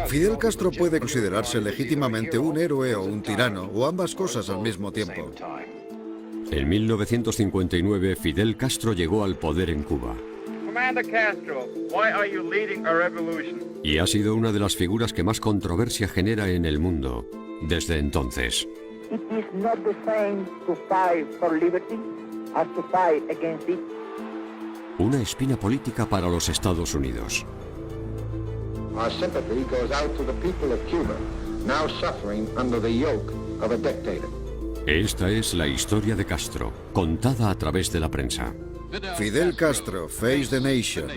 Fidel Castro puede considerarse legítimamente un héroe o un tirano, o ambas cosas al mismo tiempo. En 1959, Fidel Castro llegó al poder en Cuba. Y ha sido una de las figuras que más controversia genera en el mundo desde entonces. Una espina política para los Estados Unidos. Our sympathy goes out to the people of Cuba, now suffering under the yoke of a dictator. Esta es la historia de Castro, contada a través de la prensa. Fidel Castro, Face the Nation.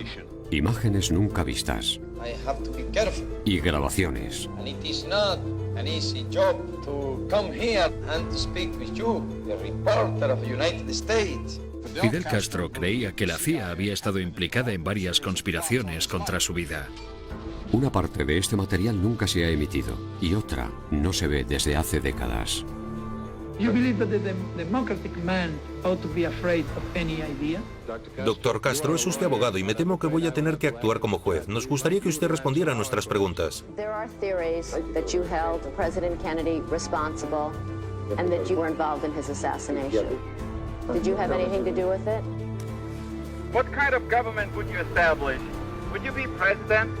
Imágenes nunca vistas. I have to be careful. Y grabaciones. And it is not an easy job to come here and to speak with you, the reporter of the United States. Fidel Castro creía que la CIA había estado implicada en varias conspiraciones contra su vida. Una parte de este material nunca se ha emitido y otra no se ve desde hace décadas. Doctor Castro, es usted abogado y me temo que voy a tener que actuar como juez. Nos gustaría que usted respondiera a nuestras preguntas. There are theories that you held President Kennedy responsible and that you were involved in his assassination. Did you have anything to do with it? What kind of government would you establish? Would you be president?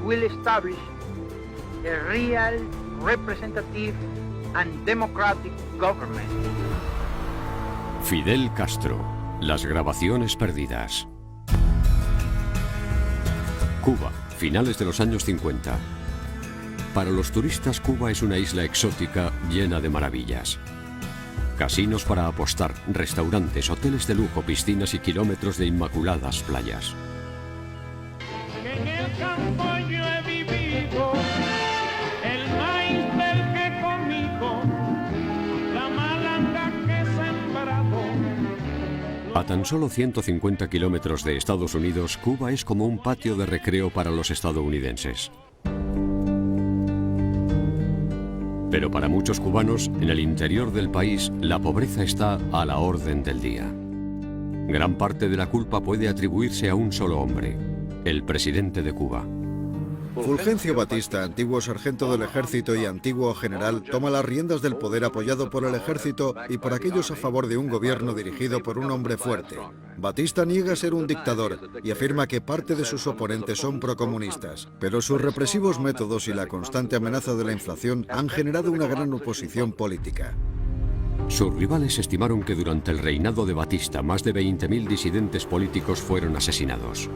Will establish a real, representative and democratic government. Fidel Castro, las grabaciones perdidas. Cuba, finales de los años 50. Para los turistas, Cuba es una isla exótica llena de maravillas. Casinos para apostar, restaurantes, hoteles de lujo, piscinas y kilómetros de inmaculadas playas. En el campo yo he vivido, el maíz del que comido, la malanga que he sembrado. A tan solo 150 kilómetros de Estados Unidos, Cuba es como un patio de recreo para los estadounidenses. Pero para muchos cubanos, en el interior del país, la pobreza está a la orden del día. Gran parte de la culpa puede atribuirse a un solo hombre, el presidente de Cuba. Fulgencio Batista, antiguo sargento del ejército y antiguo general, toma las riendas del poder apoyado por el ejército y por aquellos a favor de un gobierno dirigido por un hombre fuerte. Batista niega ser un dictador y afirma que parte de sus oponentes son procomunistas, pero sus represivos métodos y la constante amenaza de la inflación han generado una gran oposición política. Sus rivales estimaron que durante el reinado de Batista más de 20.000 disidentes políticos fueron asesinados.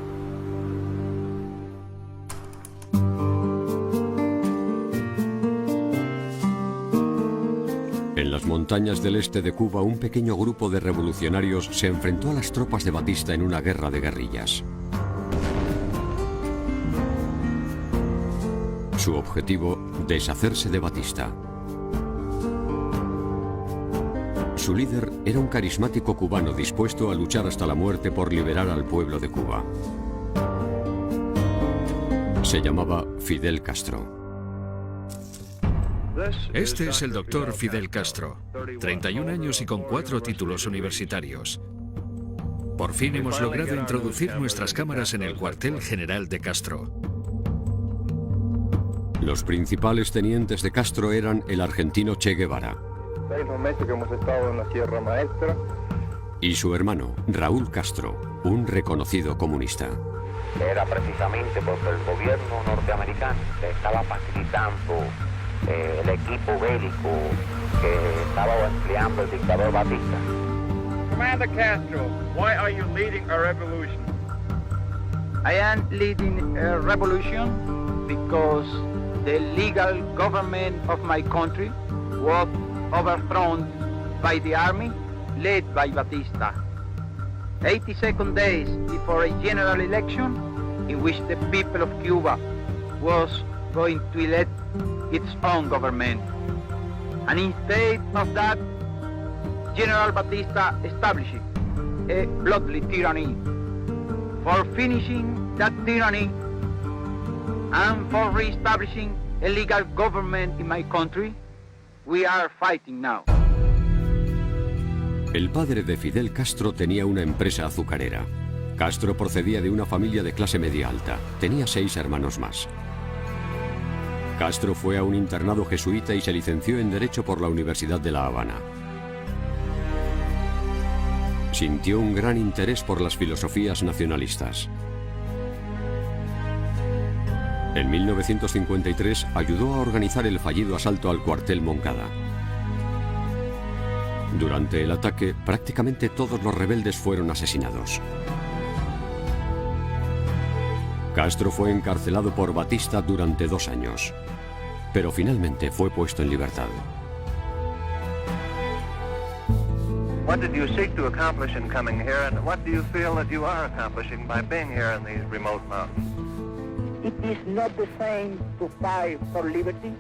En las montañas del este de Cuba, un pequeño grupo de revolucionarios se enfrentó a las tropas de Batista en una guerra de guerrillas. Su objetivo, deshacerse de Batista. Su líder era un carismático cubano dispuesto a luchar hasta la muerte por liberar al pueblo de Cuba. Se llamaba Fidel Castro. Este es el doctor Fidel Castro, 31 años y con 4 títulos universitarios. Por fin hemos logrado introducir nuestras cámaras en el cuartel general de Castro. Los principales tenientes de Castro eran el argentino Che Guevara 6 meses que hemos estado en la Sierra Maestra. y su hermano, Raúl Castro, un reconocido comunista. Era precisamente porque el gobierno norteamericano estaba facilitando el equipo bélico que estaba empleando el dictador Batista. Commander Castro, why are you leading a revolution? I am leading a revolution because the legal government of my country was overthrown by the army led by Batista. 82 days before a general election in which the people of Cuba was going to elect its own government. And instead of that, General Batista established a bloody tyranny. For finishing that tyranny and for re-establishing a legal government in my country, we are fighting now. El padre de Fidel Castro tenía una empresa azucarera. Castro procedía de una familia de clase media alta. Tenía 6 hermanos más. Castro fue a un internado jesuita y se licenció en Derecho por la Universidad de La Habana. Sintió un gran interés por las filosofías nacionalistas. En 1953 ayudó a organizar el fallido asalto al cuartel Moncada. Durante el ataque, prácticamente todos los rebeldes fueron asesinados. Castro fue encarcelado por Batista durante 2 años, pero finalmente fue puesto en libertad. What did you seek to accomplish in coming here, and what do you feel that you are accomplishing by being here in these remote mountains? It is not the same to fight for liberty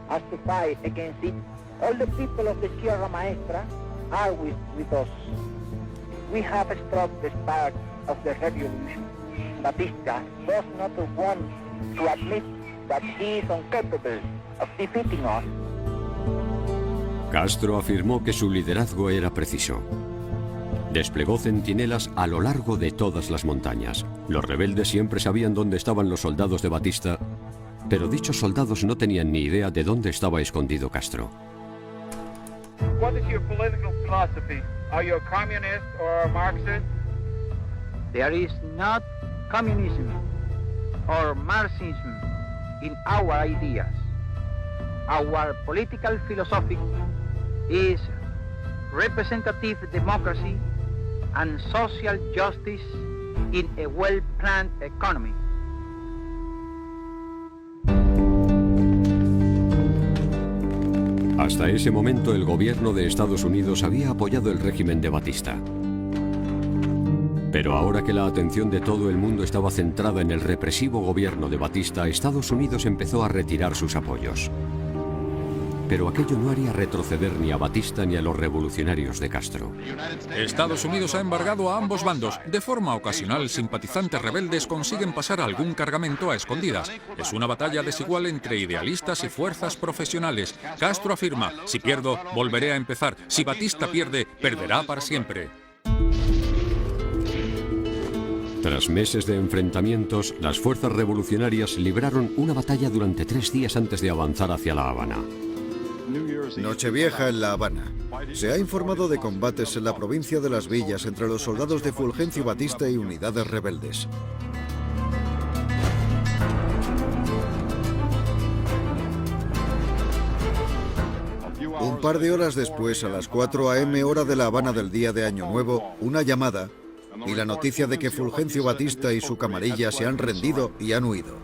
as to fight against it. All the people of the Sierra Maestra are with us. We have struck the spark of the revolution. Batista does not want to admit that he is incapable of defeating us. Castro afirmó que su liderazgo era preciso. Desplegó centinelas a lo largo de todas las montañas. Los rebeldes siempre sabían dónde estaban los soldados de Batista, pero dichos soldados no tenían ni idea de dónde estaba escondido Castro. What is your political philosophy? Are you a communist or a Marxist? There is not communism or Marxism in our ideas. Our political philosophy is representative democracy and social justice in a well-planned economy. Hasta ese momento el gobierno de Estados Unidos había apoyado el régimen de Batista. Pero ahora que la atención de todo el mundo estaba centrada en el represivo gobierno de Batista, Estados Unidos empezó a retirar sus apoyos. Pero aquello no haría retroceder ni a Batista ni a los revolucionarios de Castro. Estados Unidos ha embargado a ambos bandos. De forma ocasional, simpatizantes rebeldes consiguen pasar algún cargamento a escondidas. Es una batalla desigual entre idealistas y fuerzas profesionales. Castro afirma: si pierdo, volveré a empezar. Si Batista pierde, perderá para siempre. Tras meses de enfrentamientos, las fuerzas revolucionarias libraron una batalla durante 3 días antes de avanzar hacia La Habana. Nochevieja en La Habana. Se ha informado de combates en la provincia de Las Villas entre los soldados de Fulgencio Batista y unidades rebeldes. Un par de horas después, a las 4 a.m. hora de La Habana del día de Año Nuevo, una llamada y la noticia de que Fulgencio Batista y su camarilla se han rendido y han huido.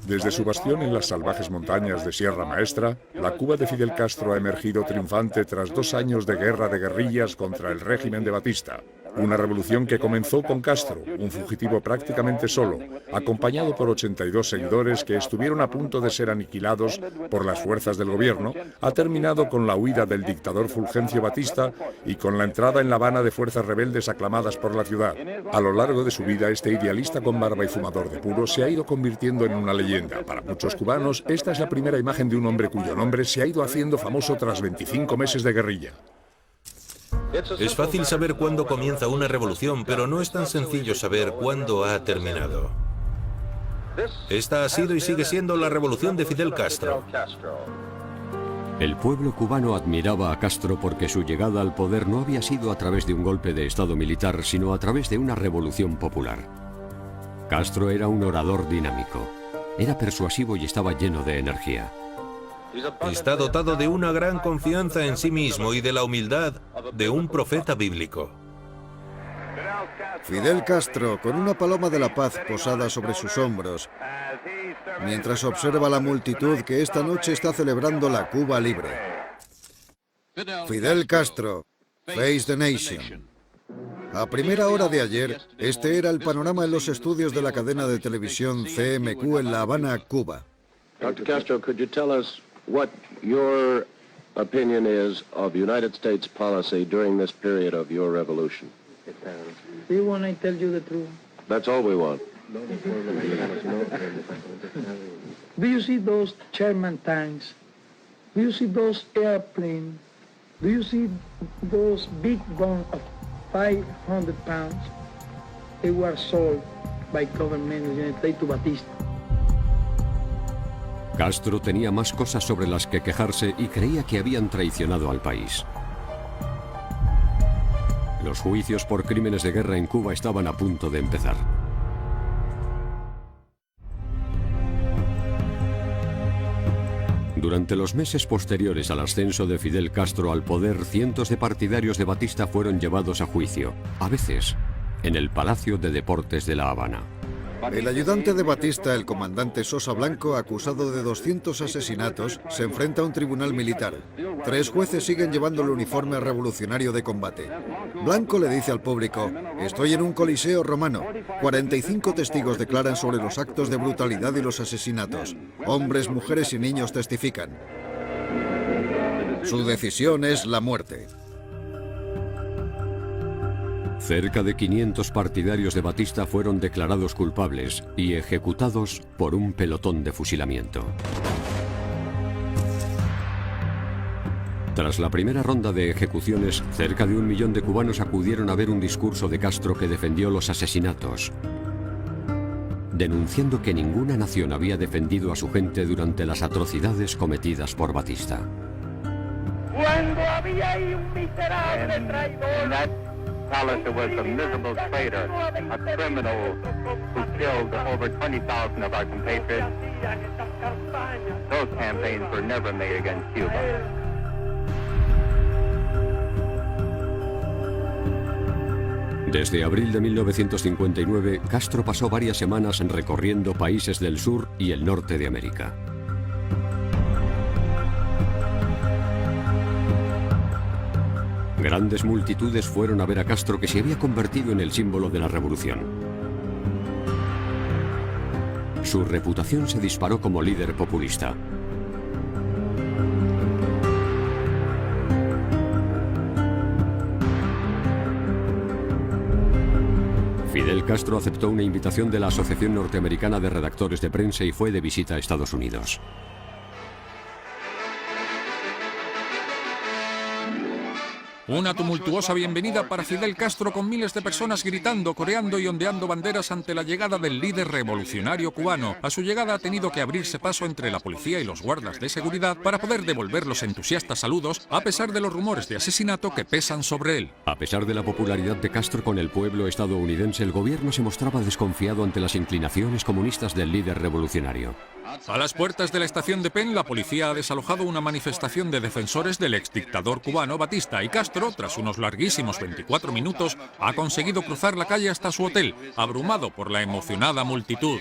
Desde su bastión en las salvajes montañas de Sierra Maestra, la Cuba de Fidel Castro ha emergido triunfante tras 2 años de guerra de guerrillas contra el régimen de Batista. Una revolución que comenzó con Castro, un fugitivo prácticamente solo, acompañado por 82 seguidores que estuvieron a punto de ser aniquilados por las fuerzas del gobierno, ha terminado con la huida del dictador Fulgencio Batista y con la entrada en La Habana de fuerzas rebeldes aclamadas por la ciudad. A lo largo de su vida, este idealista con barba y fumador de puro se ha ido convirtiendo en una leyenda. Para muchos cubanos, esta es la primera imagen de un hombre cuyo nombre se ha ido haciendo famoso tras 25 meses de guerrilla. Es fácil saber cuándo comienza una revolución, pero no es tan sencillo saber cuándo ha terminado. Esta ha sido y sigue siendo la revolución de Fidel Castro. El pueblo cubano admiraba a Castro porque su llegada al poder no había sido a través de un golpe de estado militar, sino a través de una revolución popular. Castro era un orador dinámico, era persuasivo y estaba lleno de energía. Está dotado de una gran confianza en sí mismo y de la humildad de un profeta bíblico. Fidel Castro, con una paloma de la paz posada sobre sus hombros, mientras observa la multitud que esta noche está celebrando la Cuba libre. Fidel Castro, Face the Nation. A primera hora de ayer, este era el panorama en los estudios de la cadena de televisión CMQ en La Habana, Cuba. Dr. Castro, could you tell us what your opinion is of United States policy during this period of your revolution? Do you want to tell you the truth? That's all we want. Do you see those Sherman tanks? Do you see those airplanes? Do you see those big guns of 500 pounds? They were sold by government of the United States to Batista. Castro tenía más cosas sobre las que quejarse y creía que habían traicionado al país. Los juicios por crímenes de guerra en Cuba estaban a punto de empezar. Durante los meses posteriores al ascenso de Fidel Castro al poder, cientos de partidarios de Batista fueron llevados a juicio, a veces en el Palacio de Deportes de La Habana. El ayudante de Batista, el comandante Sosa Blanco, acusado de 200 asesinatos, se enfrenta a un tribunal militar. 3 jueces siguen llevando el uniforme revolucionario de combate. Blanco le dice al público: estoy en un coliseo romano. 45 testigos declaran sobre los actos de brutalidad y los asesinatos. Hombres, mujeres y niños testifican. Su decisión es la muerte. Cerca de 500 partidarios de Batista fueron declarados culpables y ejecutados por un pelotón de fusilamiento. Tras la primera ronda de ejecuciones, cerca de 1 millón de cubanos acudieron a ver un discurso de Castro que defendió los asesinatos, denunciando que ninguna nación había defendido a su gente durante las atrocidades cometidas por Batista. Cuando había ahí un miserable traidor. Palace, there was a miserable traitor, a criminal who killed over 20,000 of our compatriots. Those campaigns were never made against Cuba. Desde abril de 1959, Castro pasó varias semanas recorriendo países del sur y el norte de América. Grandes multitudes fueron a ver a Castro, que se había convertido en el símbolo de la revolución. Su reputación se disparó como líder populista. Fidel Castro aceptó una invitación de la Asociación Norteamericana de Redactores de Prensa y fue de visita a Estados Unidos. Una tumultuosa bienvenida para Fidel Castro, con miles de personas gritando, coreando y ondeando banderas ante la llegada del líder revolucionario cubano. A su llegada ha tenido que abrirse paso entre la policía y los guardas de seguridad para poder devolver los entusiastas saludos, a pesar de los rumores de asesinato que pesan sobre él. A pesar de la popularidad de Castro con el pueblo estadounidense, el gobierno se mostraba desconfiado ante las inclinaciones comunistas del líder revolucionario. A las puertas de la estación de Penn, la policía ha desalojado una manifestación de defensores del exdictador cubano Batista, y Castro, tras unos larguísimos 24 minutos, ha conseguido cruzar la calle hasta su hotel, abrumado por la emocionada multitud.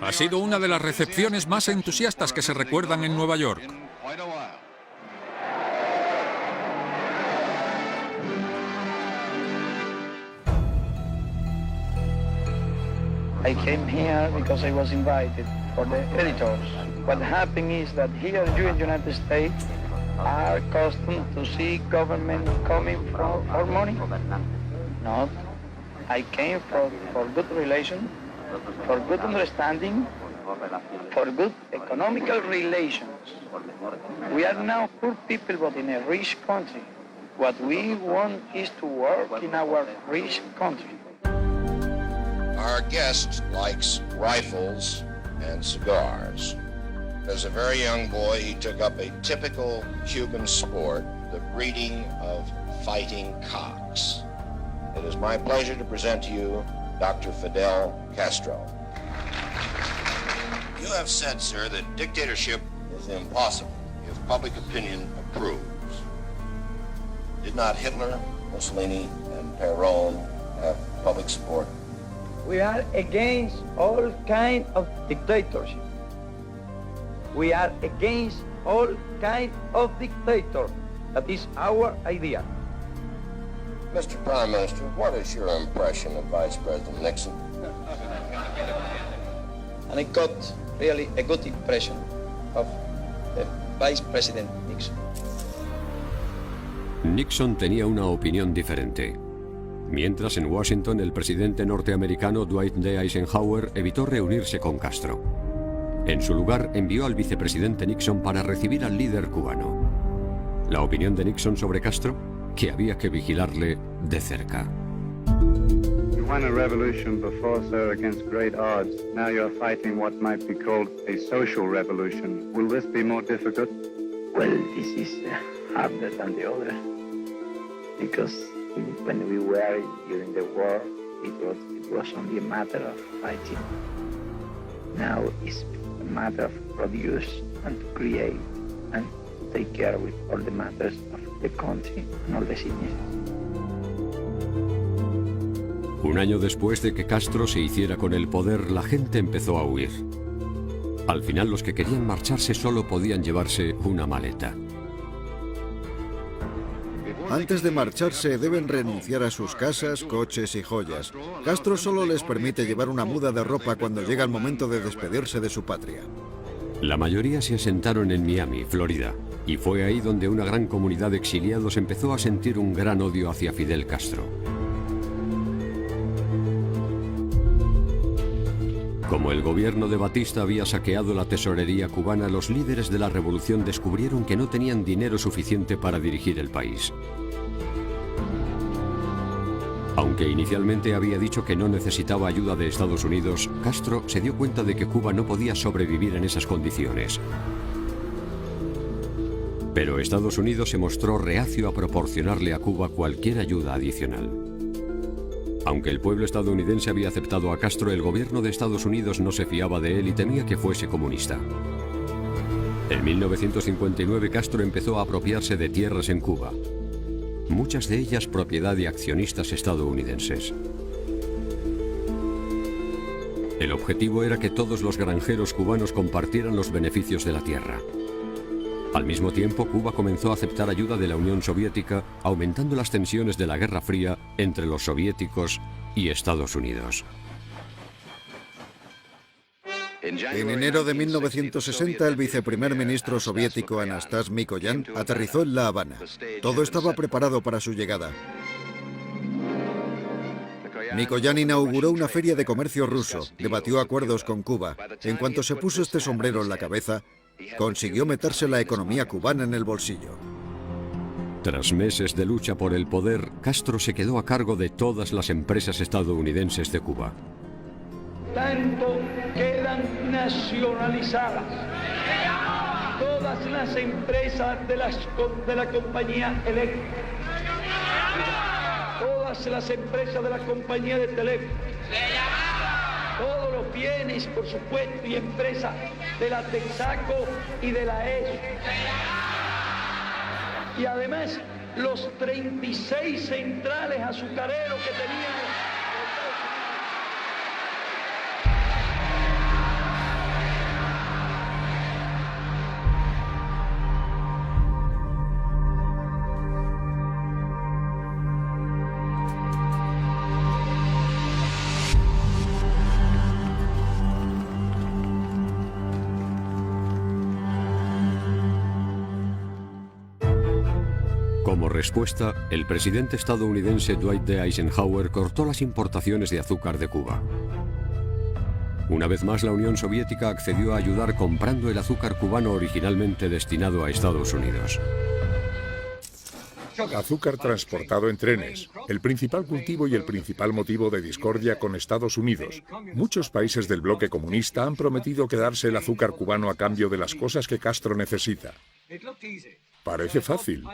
Ha sido una de las recepciones más entusiastas que se recuerdan en Nueva York. I came here because I was invited for the editors. What happened is that here you in the United States are accustomed to see government coming from for money. No, I came for good relations, for good understanding, for good economical relations. We are now poor people but in a rich country. What we want is to work in our rich country. Our guest likes rifles and cigars. As a very young boy, he took up a typical Cuban sport, the breeding of fighting cocks. It is my pleasure to present to you Dr. Fidel Castro. You have said, sir, that dictatorship is impossible if public opinion approves. Did not Hitler, Mussolini, and Perón have public support? We are against all kind of dictatorship. We are against all kind of dictator. That is our idea. Mr. Prime Minister, what is your impression of Vice President Nixon? And I got really a good impression of the Vice President Nixon. Nixon tenía una opinión diferente. Mientras en Washington, el presidente norteamericano Dwight D. Eisenhower evitó reunirse con Castro. En su lugar, envió al vicepresidente Nixon para recibir al líder cubano. La opinión de Nixon sobre Castro: que había que vigilarle de cerca. won a revolution before, sir, against great odds. Now you're fighting what might be called a social revolution. Will this be more difficult? Well, this is harder than the other. Because when we were during the war, it was only a matter of fighting. Now it's a matter of produce and to create and take care with all the matters of the country and all the citizens. Un año después de que Castro se hiciera con el poder, la gente empezó a huir. Al final, los que querían marcharse solo podían llevarse una maleta. Antes de marcharse deben renunciar a sus casas, coches y joyas. Castro solo les permite llevar una muda de ropa cuando llega el momento de despedirse de su patria. La mayoría se asentaron en Miami, Florida, y fue ahí donde una gran comunidad de exiliados empezó a sentir un gran odio hacia Fidel Castro. Como el gobierno de Batista había saqueado la tesorería cubana, los líderes de la revolución descubrieron que no tenían dinero suficiente para dirigir el país. Aunque inicialmente había dicho que no necesitaba ayuda de Estados Unidos, Castro se dio cuenta de que Cuba no podía sobrevivir en esas condiciones. Pero Estados Unidos se mostró reacio a proporcionarle a Cuba cualquier ayuda adicional. Aunque el pueblo estadounidense había aceptado a Castro, el gobierno de Estados Unidos no se fiaba de él y temía que fuese comunista. En 1959 Castro empezó a apropiarse de tierras en Cuba, muchas de ellas propiedad de accionistas estadounidenses. El objetivo era que todos los granjeros cubanos compartieran los beneficios de la tierra. Al mismo tiempo, Cuba comenzó a aceptar ayuda de la Unión Soviética, aumentando las tensiones de la Guerra Fría entre los soviéticos y Estados Unidos. En enero de 1960, el viceprimer ministro soviético Anastas Mikoyan aterrizó en La Habana. Todo estaba preparado para su llegada. Mikoyan inauguró una feria de comercio ruso, debatió acuerdos con Cuba. En cuanto se puso este sombrero en la cabeza, consiguió meterse la economía cubana en el bolsillo. Tras meses de lucha por el poder, Castro se quedó a cargo de todas las empresas estadounidenses de Cuba. Tanto quedan nacionalizadas todas las empresas de la compañía eléctrica, todas las empresas de la compañía de teléfono, todos los bienes, por supuesto, y empresas de la Texaco y de la ESO. Y además, los 36 centrales azucareros que tenían. Como respuesta, el presidente estadounidense Dwight D. Eisenhower cortó las importaciones de azúcar de Cuba. Una vez más, la Unión Soviética accedió a ayudar comprando el azúcar cubano originalmente destinado a Estados Unidos. Azúcar transportado en trenes, el principal cultivo y el principal motivo de discordia con Estados Unidos. Muchos países del bloque comunista han prometido quedarse el azúcar cubano a cambio de las cosas que Castro necesita. Parece fácil,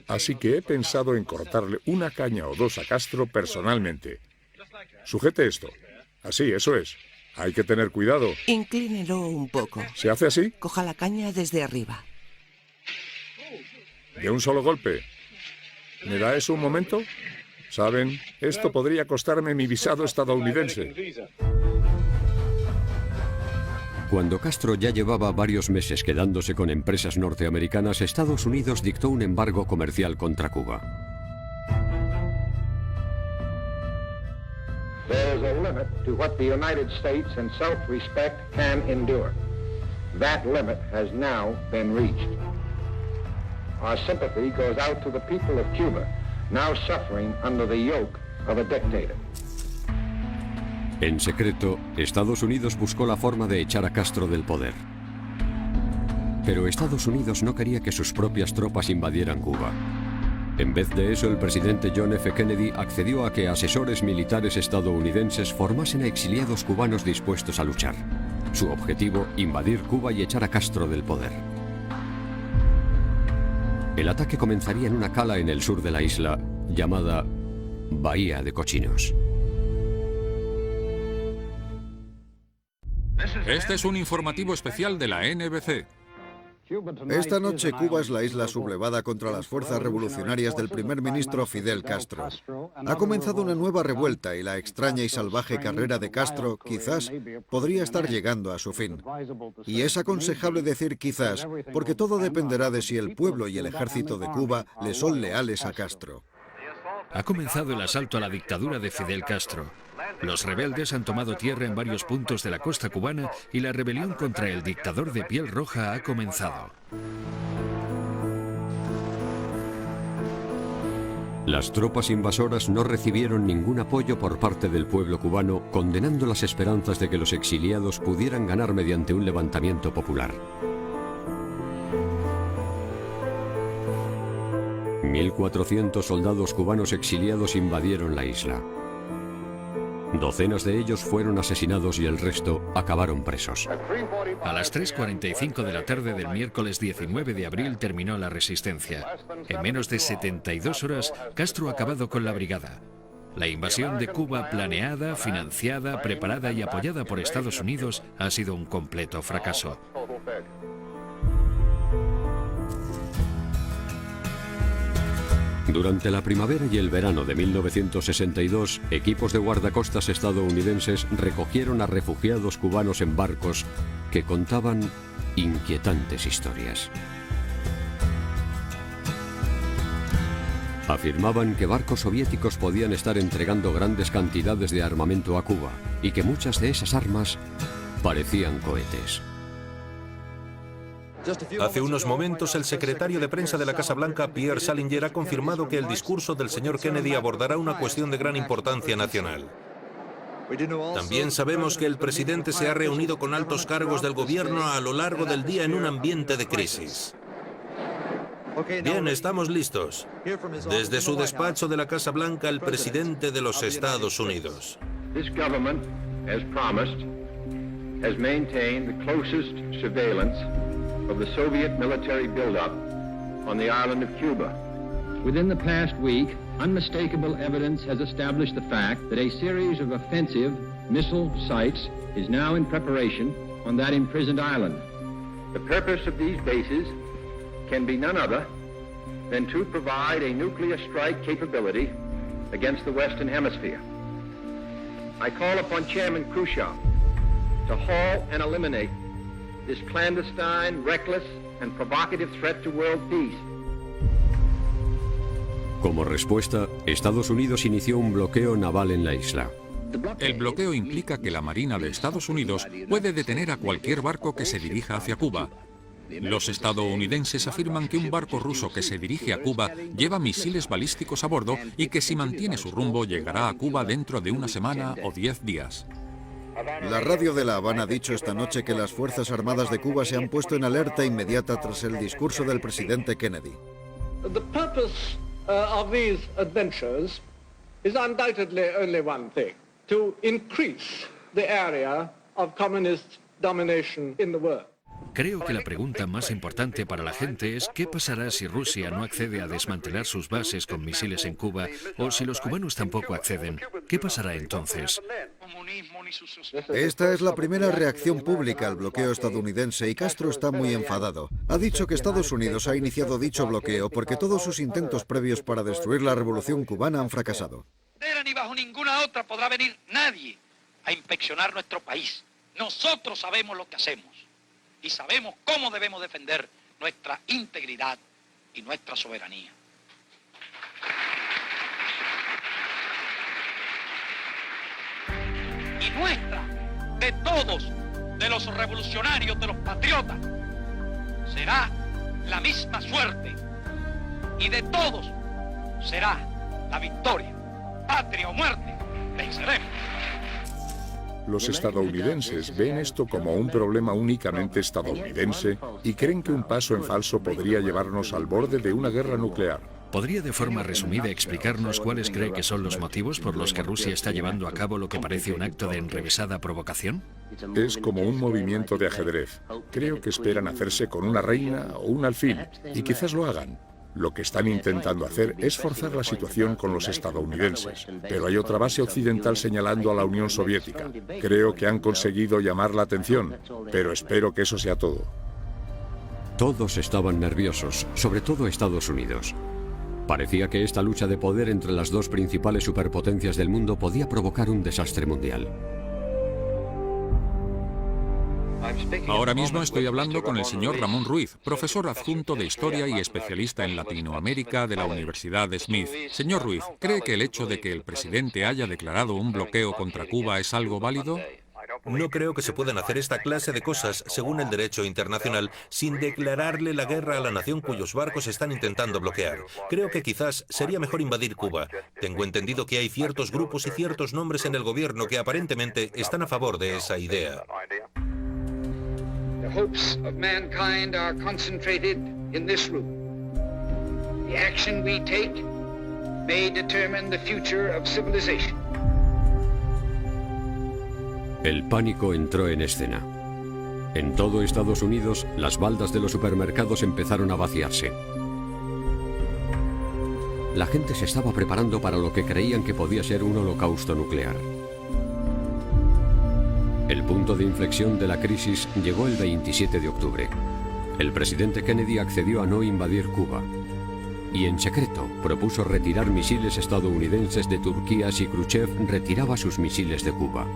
así que he pensado en cortarle una caña o dos a Castro personalmente. Sujete esto. Así, eso es. Hay que tener cuidado. Inclínelo un poco. ¿Se hace así? Coja la caña desde arriba. De un solo golpe. ¿Me da eso un momento? ¿Saben? Esto podría costarme mi visado estadounidense. Cuando Castro ya llevaba varios meses quedándose con empresas norteamericanas, Estados Unidos dictó un embargo comercial contra Cuba. There is a limit to what the United States in self-respect can endure. That limit has now been reached. Our sympathy goes out to the people of Cuba, now suffering under the yoke of a dictator. En secreto, Estados Unidos buscó la forma de echar a Castro del poder. Pero Estados Unidos no quería que sus propias tropas invadieran Cuba. En vez de eso, el presidente John F. Kennedy accedió a que asesores militares estadounidenses formasen a exiliados cubanos dispuestos a luchar. Su objetivo, invadir Cuba y echar a Castro del poder. El ataque comenzaría en una cala en el sur de la isla, llamada Bahía de Cochinos. Este es un informativo especial de la NBC. Esta noche Cuba es la isla sublevada contra las fuerzas revolucionarias del primer ministro Fidel Castro. Ha comenzado una nueva revuelta y la extraña y salvaje carrera de Castro, quizás, podría estar llegando a su fin. Y es aconsejable decir quizás, porque todo dependerá de si el pueblo y el ejército de Cuba le son leales a Castro. Ha comenzado el asalto a la dictadura de Fidel Castro. Los rebeldes han tomado tierra en varios puntos de la costa cubana y la rebelión contra el dictador de piel roja ha comenzado. Las tropas invasoras no recibieron ningún apoyo por parte del pueblo cubano, condenando las esperanzas de que los exiliados pudieran ganar mediante un levantamiento popular. 1.400 soldados cubanos exiliados invadieron la isla. Docenas de ellos fueron asesinados y el resto acabaron presos. A las 3:45 de la tarde del miércoles 19 de abril terminó la resistencia. En menos de 72 horas, Castro ha acabado con la brigada. La invasión de Cuba, planeada, financiada, preparada y apoyada por Estados Unidos, ha sido un completo fracaso. Durante la primavera y el verano de 1962, equipos de guardacostas estadounidenses recogieron a refugiados cubanos en barcos que contaban inquietantes historias. Afirmaban que barcos soviéticos podían estar entregando grandes cantidades de armamento a Cuba y que muchas de esas armas parecían cohetes. Hace unos momentos, el secretario de prensa de la Casa Blanca, Pierre Salinger, ha confirmado que el discurso del señor Kennedy abordará una cuestión de gran importancia nacional. También sabemos que el presidente se ha reunido con altos cargos del gobierno a lo largo del día en un ambiente de crisis. Bien, estamos listos. Desde su despacho de la Casa Blanca, el presidente de los Estados Unidos. This government, as promised, has maintained the closest surveillance of the Soviet military buildup on the island of Cuba. Within the past week, unmistakable evidence has established the fact that a series of offensive missile sites is now in preparation on that imprisoned island. The purpose of these bases can be none other than to provide a nuclear strike capability against the Western Hemisphere. I call upon Chairman Khrushchev to halt and eliminate this clandestine, reckless, and provocative threat to world peace. Como respuesta, Estados Unidos inició un bloqueo naval en la isla. El bloqueo implica que la Marina de Estados Unidos puede detener a cualquier barco que se dirija hacia Cuba. Los estadounidenses afirman que un barco ruso que se dirige a Cuba lleva misiles balísticos a bordo y que si mantiene su rumbo llegará a Cuba dentro de una semana o 10 días. La radio de La Habana ha dicho esta noche que las Fuerzas Armadas de Cuba se han puesto en alerta inmediata tras el discurso del presidente Kennedy. The purpose of these adventures is undoubtedly only one thing: to increase the area of communist domination in the world. Creo que la pregunta más importante para la gente es ¿qué pasará si Rusia no accede a desmantelar sus bases con misiles en Cuba o si los cubanos tampoco acceden? ¿Qué pasará entonces? Esta es la primera reacción pública al bloqueo estadounidense y Castro está muy enfadado. Ha dicho que Estados Unidos ha iniciado dicho bloqueo porque todos sus intentos previos para destruir la revolución cubana han fracasado. Ni bajo ninguna otra podrá venir nadie a inspeccionar nuestro país. Nosotros sabemos lo que hacemos y sabemos cómo debemos defender nuestra integridad y nuestra soberanía. Y nuestra, de todos, de los revolucionarios, de los patriotas, será la misma suerte. Y de todos será la victoria. Patria o muerte, venceremos. Los estadounidenses ven esto como un problema únicamente estadounidense y creen que un paso en falso podría llevarnos al borde de una guerra nuclear. ¿Podría de forma resumida explicarnos cuáles cree que son los motivos por los que Rusia está llevando a cabo lo que parece un acto de enrevesada provocación? Es como un movimiento de ajedrez. Creo que esperan hacerse con una reina o un alfil, y quizás lo hagan. Lo que están intentando hacer es forzar la situación con los estadounidenses. Pero hay otra base occidental señalando a la Unión Soviética. Creo que han conseguido llamar la atención, pero espero que eso sea todo. Todos estaban nerviosos, sobre todo Estados Unidos. Parecía que esta lucha de poder entre las dos principales superpotencias del mundo podía provocar un desastre mundial. Ahora mismo estoy hablando con el señor Ramón Ruiz, profesor adjunto de Historia y especialista en Latinoamérica de la Universidad de Smith. Señor Ruiz, ¿cree que el hecho de que el presidente haya declarado un bloqueo contra Cuba es algo válido? No creo que se puedan hacer esta clase de cosas, según el derecho internacional, sin declararle la guerra a la nación cuyos barcos están intentando bloquear. Creo que quizás sería mejor invadir Cuba. Tengo entendido que hay ciertos grupos y ciertos nombres en el gobierno que aparentemente están a favor de esa idea. The hopes of mankind are concentrated in this room. The action we take may determine the future of civilization. El pánico entró en escena. En todo Estados Unidos, las baldas de los supermercados empezaron a vaciarse. La gente se estaba preparando para lo que creían que podía ser un holocausto nuclear. El punto de inflexión de la crisis llegó el 27 de octubre. El presidente Kennedy accedió a no invadir Cuba y en secreto propuso retirar misiles estadounidenses de Turquía si Khrushchev retiraba sus misiles de Cuba.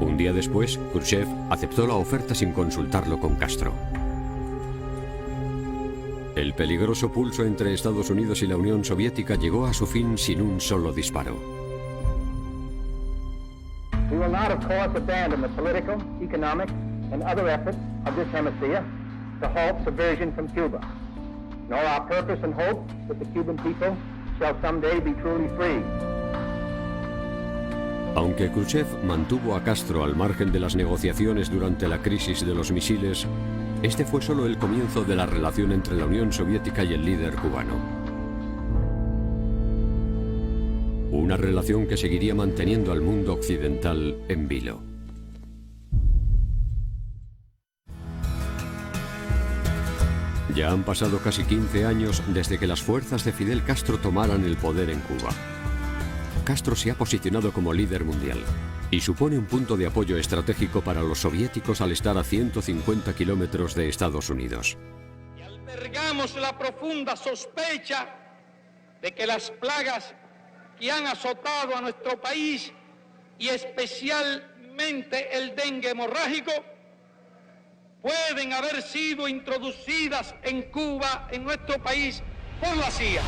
Un día después, Khrushchev aceptó la oferta sin consultarlo con Castro. El peligroso pulso entre Estados Unidos y la Unión Soviética llegó a su fin sin un solo disparo. We will not, of course, abandon the political, economic, and other efforts of this hemisphere to halt subversion from Cuba, nor our purpose and hope that the Cuban people shall someday be truly free. Aunque Khrushchev mantuvo a Castro al margen de las negociaciones durante la crisis de los misiles, este fue solo el comienzo de la relación entre la Unión Soviética y el líder cubano. Una relación que seguiría manteniendo al mundo occidental en vilo. Ya han pasado casi 15 años desde que las fuerzas de Fidel Castro tomaran el poder en Cuba. Castro se ha posicionado como líder mundial y supone un punto de apoyo estratégico para los soviéticos al estar a 150 kilómetros de Estados Unidos. Y albergamos la profunda sospecha de que las plagas que han azotado a nuestro país y especialmente el dengue hemorrágico pueden haber sido introducidas en Cuba, en nuestro país, por la CIA.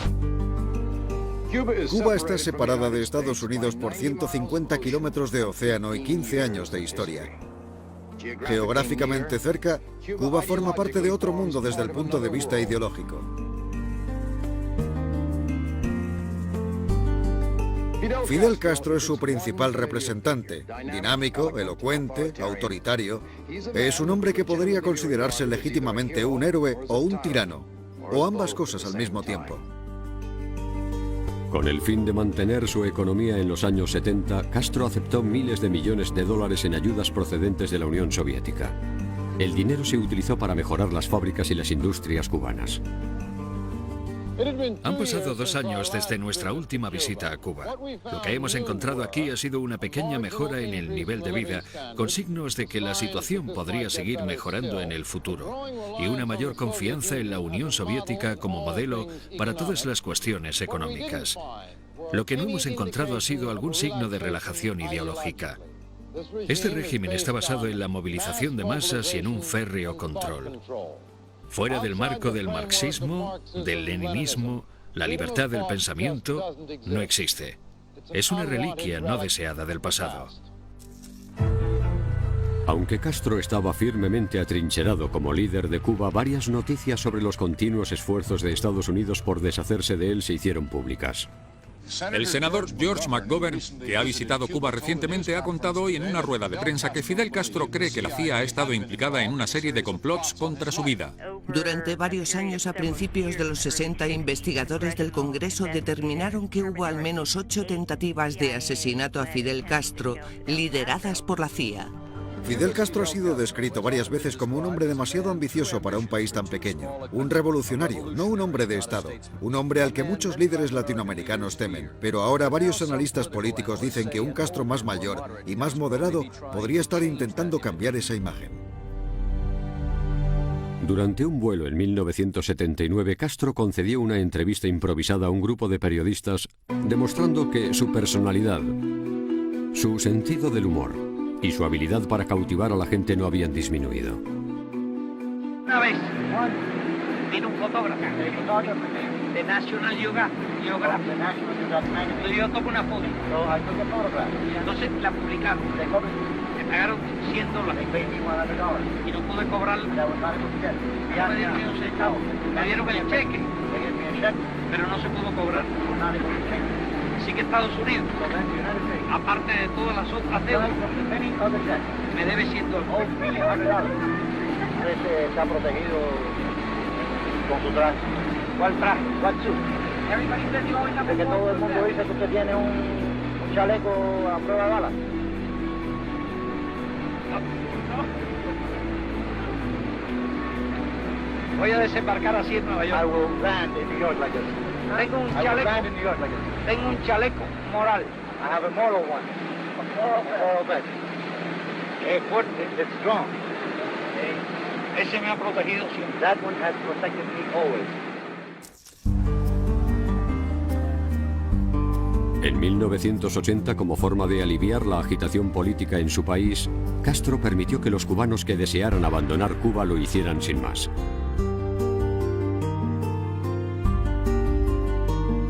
Cuba está separada de Estados Unidos por 150 kilómetros de océano y 15 años de historia. Geográficamente cerca, Cuba forma parte de otro mundo desde el punto de vista ideológico. Fidel Castro es su principal representante, dinámico, elocuente, autoritario. Es un hombre que podría considerarse legítimamente un héroe o un tirano, o ambas cosas al mismo tiempo. Con el fin de mantener su economía en los años 70, Castro aceptó miles de millones de dólares en ayudas procedentes de la Unión Soviética. El dinero se utilizó para mejorar las fábricas y las industrias cubanas. Han pasado 2 años desde nuestra última visita a Cuba. Lo que hemos encontrado aquí ha sido una pequeña mejora en el nivel de vida, con signos de que la situación podría seguir mejorando en el futuro, y una mayor confianza en la Unión Soviética como modelo para todas las cuestiones económicas. Lo que no hemos encontrado ha sido algún signo de relajación ideológica. Este régimen está basado en la movilización de masas y en un férreo control. Fuera del marco del marxismo, del leninismo, la libertad del pensamiento no existe. Es una reliquia no deseada del pasado. Aunque Castro estaba firmemente atrincherado como líder de Cuba, varias noticias sobre los continuos esfuerzos de Estados Unidos por deshacerse de él se hicieron públicas. El senador George McGovern, que ha visitado Cuba recientemente, ha contado hoy en una rueda de prensa que Fidel Castro cree que la CIA ha estado implicada en una serie de complots contra su vida. Durante varios años, a principios de los 60, investigadores del Congreso determinaron que hubo al menos 8 tentativas de asesinato a Fidel Castro, lideradas por la CIA. Fidel Castro ha sido descrito varias veces como un hombre demasiado ambicioso para un país tan pequeño. Un revolucionario, no un hombre de Estado. Un hombre al que muchos líderes latinoamericanos temen. Pero ahora varios analistas políticos dicen que un Castro más mayor y más moderado podría estar intentando cambiar esa imagen. Durante un vuelo en 1979, Castro concedió una entrevista improvisada a un grupo de periodistas, demostrando que su personalidad, su sentido del humor y su habilidad para cautivar a la gente no habían disminuido. Una vez vino un fotógrafo de National Geographic. Entonces yo tomo una foto. Entonces la publicaron. Me pagaron $100 y no pude cobrarlo. Ya me dieron un centavo. Me dieron el cheque, pero no se pudo cobrar. Así que Estados Unidos, aparte de todas las otras deudas, me debe $100. Está protegido con su traje. ¿Cuál traje? ¿Cuál suit? De que todo el mundo dice que usted tiene un chaleco a prueba de balas. Voy a desembarcar así en Nueva York. I will land in New York like this. Tengo un chaleco moral. I have a moral one. A moral vest. Es fuerte. It's strong. Ese me ha protegido siempre. That one has protected me always. En 1980, como forma de aliviar la agitación política en su país, Castro permitió que los cubanos que desearan abandonar Cuba lo hicieran sin más.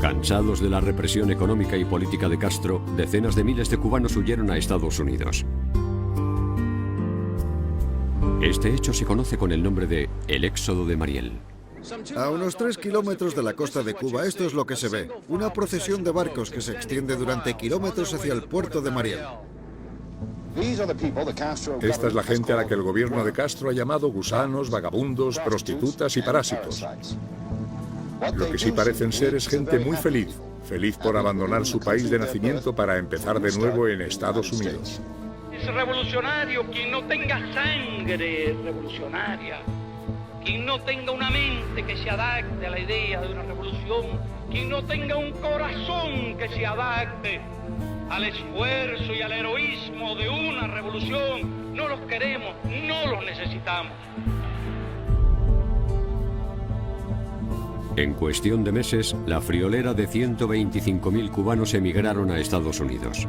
Cansados de la represión económica y política de Castro, decenas de miles de cubanos huyeron a Estados Unidos. Este hecho se conoce con el nombre de el Éxodo de Mariel. A unos 3 kilómetros de la costa de Cuba, esto es lo que se ve. Una procesión de barcos que se extiende durante kilómetros hacia el puerto de Mariel. Esta es la gente a la que el gobierno de Castro ha llamado gusanos, vagabundos, prostitutas y parásitos. Lo que sí parecen ser es gente muy feliz, feliz por abandonar su país de nacimiento para empezar de nuevo en Estados Unidos. Es revolucionario quien no tenga sangre revolucionaria, quien no tenga una mente que se adapte a la idea de una revolución, quien no tenga un corazón que se adapte al esfuerzo y al heroísmo de una revolución. No los queremos, no los necesitamos. En cuestión de meses, la friolera de 125.000 cubanos emigraron a Estados Unidos.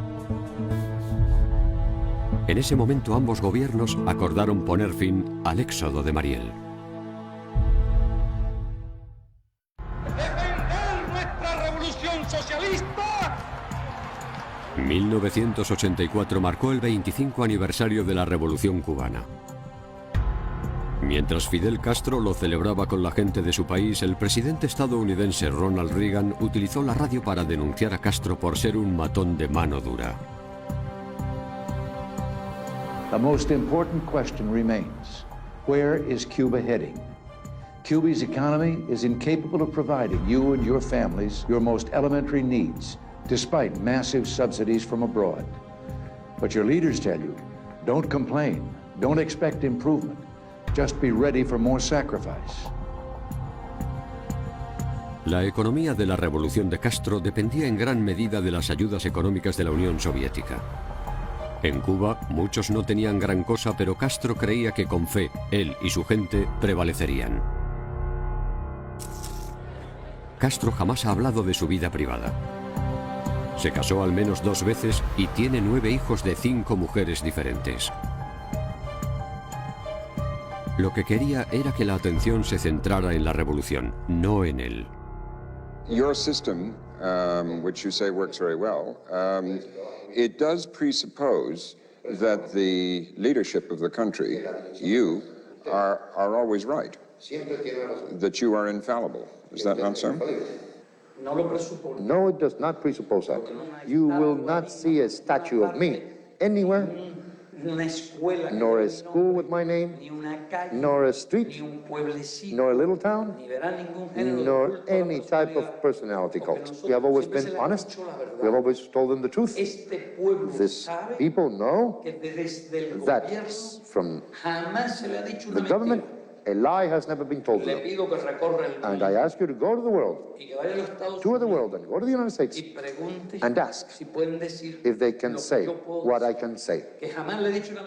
En ese momento ambos gobiernos acordaron poner fin al éxodo de Mariel. ¡Defender nuestra revolución socialista! 1984 marcó el 25 aniversario de la Revolución Cubana. Mientras Fidel Castro lo celebraba con la gente de su país, el presidente estadounidense Ronald Reagan utilizó la radio para denunciar a Castro por ser un matón de mano dura. The most important question remains, where is Cuba heading? Cuba's economy is incapable of providing you and your families your most elementary needs, despite massive subsidies from abroad. But your leaders tell you, don't complain, don't expect improvement, just be ready for more sacrifice. La economía de la revolución de Castro dependía en gran medida de las ayudas económicas de la Unión Soviética. En Cuba, muchos no tenían gran cosa, pero Castro creía que con fe, él y su gente prevalecerían. Castro jamás ha hablado de su vida privada. Se casó al menos 2 veces y tiene 9 hijos de 5 mujeres diferentes. Lo que quería era que la atención se centrara en la revolución, no en él. Your system, which you say works very well, it does presuppose that the leadership of the country, you, are always right, that you are infallible. Is that not so? No, it does not presuppose that. You will not see a statue of me anywhere nor a school with my name, nor a street, nor a little town, nor any type of personality cult. We have always been honest. We have always told them the truth. This people know that from the government, a lie has never been told to them. And I ask you to go to the world, tour the world, and go to the United States and ask if they can say what I can say,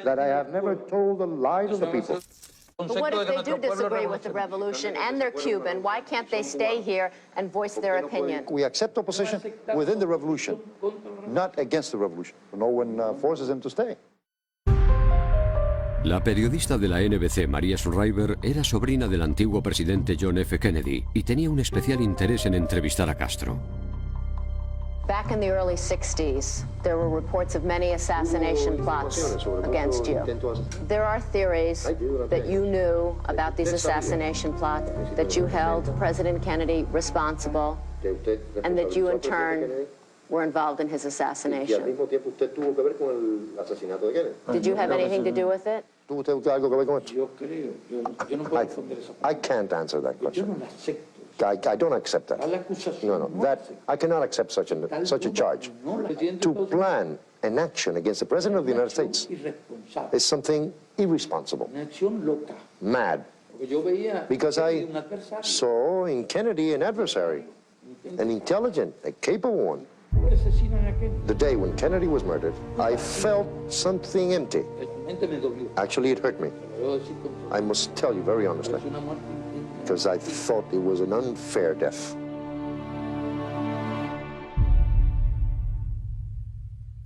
that I have never told a lie to the people. But what if they do disagree with the revolution and they're Cuban? Why can't they stay here and voice their opinion? We accept opposition within the revolution, not against the revolution. No one forces them to stay. La periodista de la NBC, Maria Shriver, era sobrina del antiguo presidente John F. Kennedy y tenía un especial interés en entrevistar a Castro. Back in the early 60s, there were reports of many assassination plots against you. There are theories that you knew about these assassination plots, that you held President Kennedy responsible, and that you in turn were involved in his assassination. Did you have anything to do with it? I can't answer that question. I don't accept that. No, that I cannot accept such a charge. To plan an action against the President of the United States is something irresponsible, mad, because I saw in Kennedy an adversary, an intelligent, a capable one. The day when Kennedy was murdered, I felt something empty. Actually, it hurt me. I must tell you very honestly, because I thought it was an unfair death.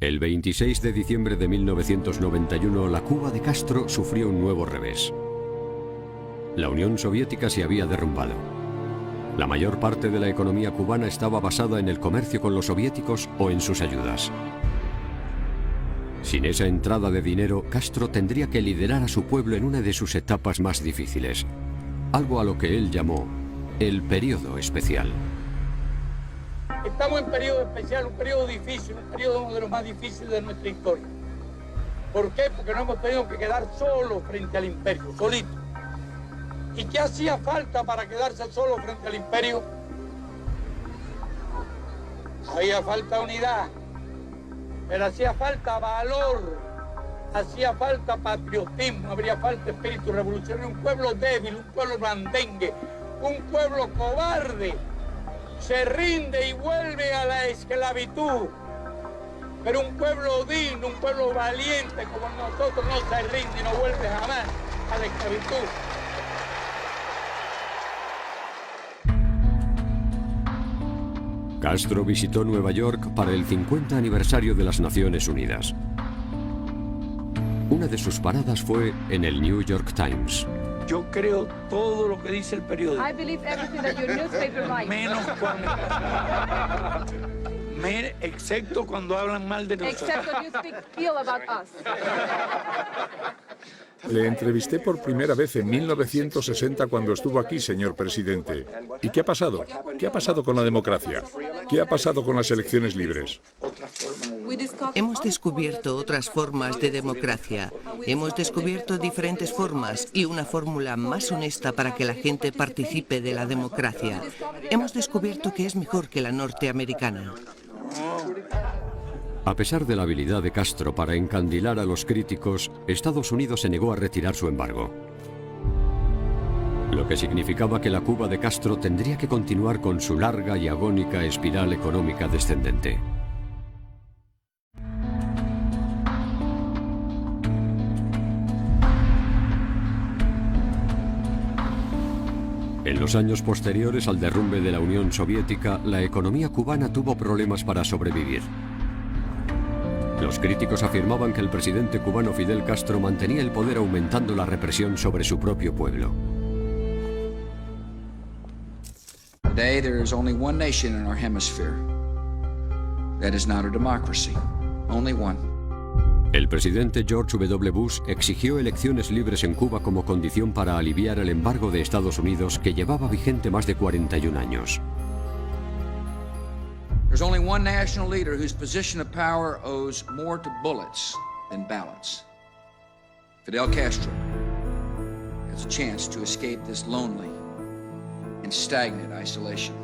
El 26 de diciembre de 1991, la Cuba de Castro sufrió un nuevo revés. La Unión Soviética se había derrumbado. La mayor parte de la economía cubana estaba basada en el comercio con los soviéticos o en sus ayudas. Sin esa entrada de dinero, Castro tendría que liderar a su pueblo en una de sus etapas más difíciles, algo a lo que él llamó el periodo especial. Estamos en periodo especial, un periodo difícil, un periodo uno de los más difíciles de nuestra historia. ¿Por qué? Porque no hemos tenido que quedar solos frente al imperio, solitos. ¿Y qué hacía falta para quedarse solo frente al imperio? Había falta unidad, pero hacía falta valor, hacía falta patriotismo, habría falta espíritu revolucionario. Un pueblo débil, un pueblo blandengue, un pueblo cobarde, se rinde y vuelve a la esclavitud. Pero un pueblo digno, un pueblo valiente como nosotros no se rinde y no vuelve jamás a la esclavitud. Castro visitó Nueva York para el 50 aniversario de las Naciones Unidas. Una de sus paradas fue en el New York Times. Yo creo todo lo que dice el periódico. I believe everything that your newspaper writes. Menos cuando... excepto cuando hablan mal de nosotros. Except when you speak ill about us. Le entrevisté por primera vez en 1960 cuando estuvo aquí, señor presidente. ¿Y qué ha pasado? ¿Qué ha pasado con la democracia? ¿Qué ha pasado con las elecciones libres? Hemos descubierto otras formas de democracia. Hemos descubierto diferentes formas y una fórmula más honesta para que la gente participe de la democracia. Hemos descubierto que es mejor que la norteamericana. A pesar de la habilidad de Castro para encandilar a los críticos, Estados Unidos se negó a retirar su embargo. Lo que significaba que la Cuba de Castro tendría que continuar con su larga y agónica espiral económica descendente. En los años posteriores al derrumbe de la Unión Soviética, la economía cubana tuvo problemas para sobrevivir. Los críticos afirmaban que el presidente cubano Fidel Castro mantenía el poder aumentando la represión sobre su propio pueblo. Today there is only one nation in our hemisphere that is not a democracy. Only one. El presidente George W. Bush exigió elecciones libres en Cuba como condición para aliviar el embargo de Estados Unidos que llevaba vigente más de 41 años. There's only one national leader whose position of power owes more to bullets than ballots. Fidel Castro has a chance to escape this lonely and stagnant isolation.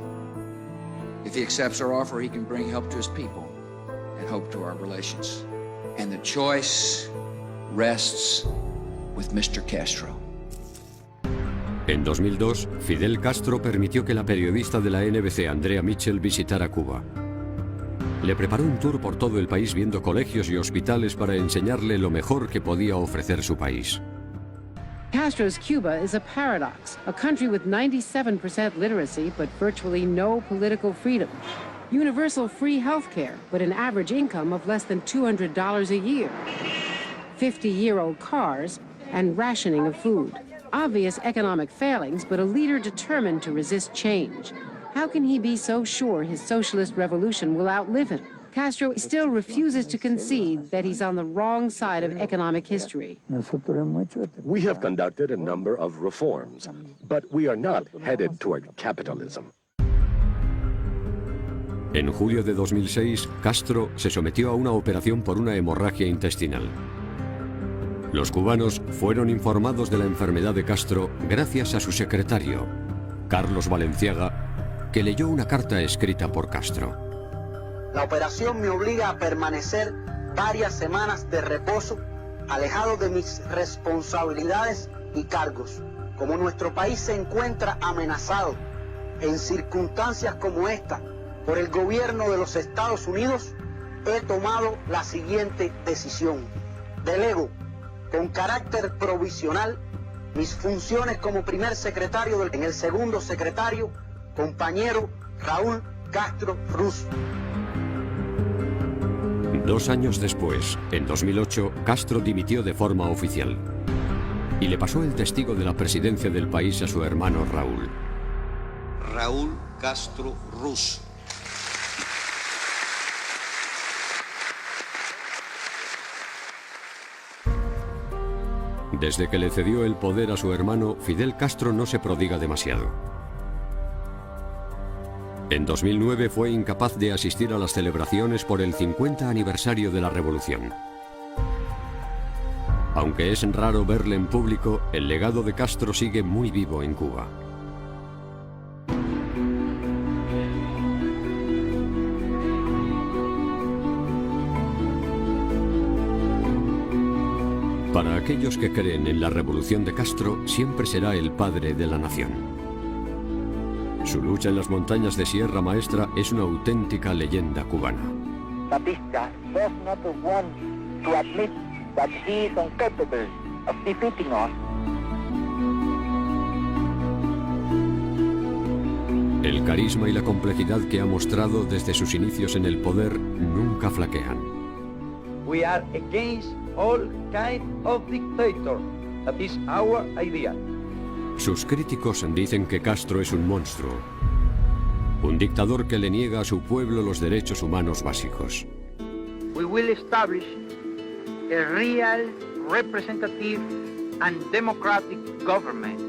If he accepts our offer, he can bring help to his people and hope to our relations. And the choice rests with Mr. Castro. En 2002, Fidel Castro permitió que la periodista de la NBC, Andrea Mitchell, visitara Cuba. Le preparó un tour por todo el país viendo colegios y hospitales para enseñarle lo mejor que podía ofrecer su país. Castro's Cuba is a paradox, a country with 97% literacy but virtually no political freedom. Universal free health care, but an average income of less than $200 a year. 50-year-old cars and rationing of food. Obvious economic failings, but a leader determined to resist change. How can he be so sure his socialist revolution will outlive him? Castro still refuses to concede that he's on the wrong side of economic history. We have conducted a number of reforms, but we are not headed toward capitalism. En julio de 2006, Castro se sometió a una operación por una hemorragia intestinal. Los cubanos fueron informados de la enfermedad de Castro gracias a su secretario, Carlos Valenciaga, que leyó una carta escrita por Castro. La operación me obliga a permanecer varias semanas de reposo, alejado de mis responsabilidades y cargos. Como nuestro país se encuentra amenazado en circunstancias como esta por el gobierno de los Estados Unidos, he tomado la siguiente decisión. Delego con carácter provisional mis funciones como primer secretario en el segundo secretario, compañero Raúl Castro Ruz. 2 años después, en 2008, Castro dimitió de forma oficial y le pasó el testigo de la presidencia del país a su hermano Raúl. Raúl Castro Ruz. Desde que le cedió el poder a su hermano, Fidel Castro no se prodiga demasiado. En 2009 fue incapaz de asistir a las celebraciones por el 50 aniversario de la revolución. Aunque es raro verle en público, el legado de Castro sigue muy vivo en Cuba. Para aquellos que creen en la revolución de Castro, siempre será el padre de la nación. Su lucha en las montañas de Sierra Maestra es una auténtica leyenda cubana. Batista does not want to admit that he is incapable of defeating us. El carisma y la complejidad que ha mostrado desde sus inicios en el poder nunca flaquean. We are against all kind of dictator. That is our idea. Sus críticos dicen que Castro es un monstruo, un dictador que le niega a su pueblo los derechos humanos básicos. We will establish a real, representative and democratic government.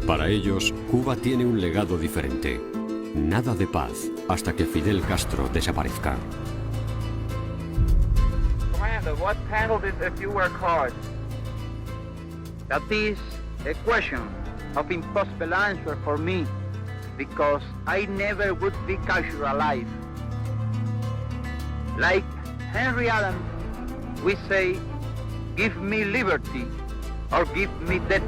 Para ellos, Cuba tiene un legado diferente. Nada de paz hasta que Fidel Castro desaparezca. Commander, what handle did a few work hard? That is a question of impossible answer for me, because I never would be Castro alive. Like Henry Adams, we say, give me liberty or give me death.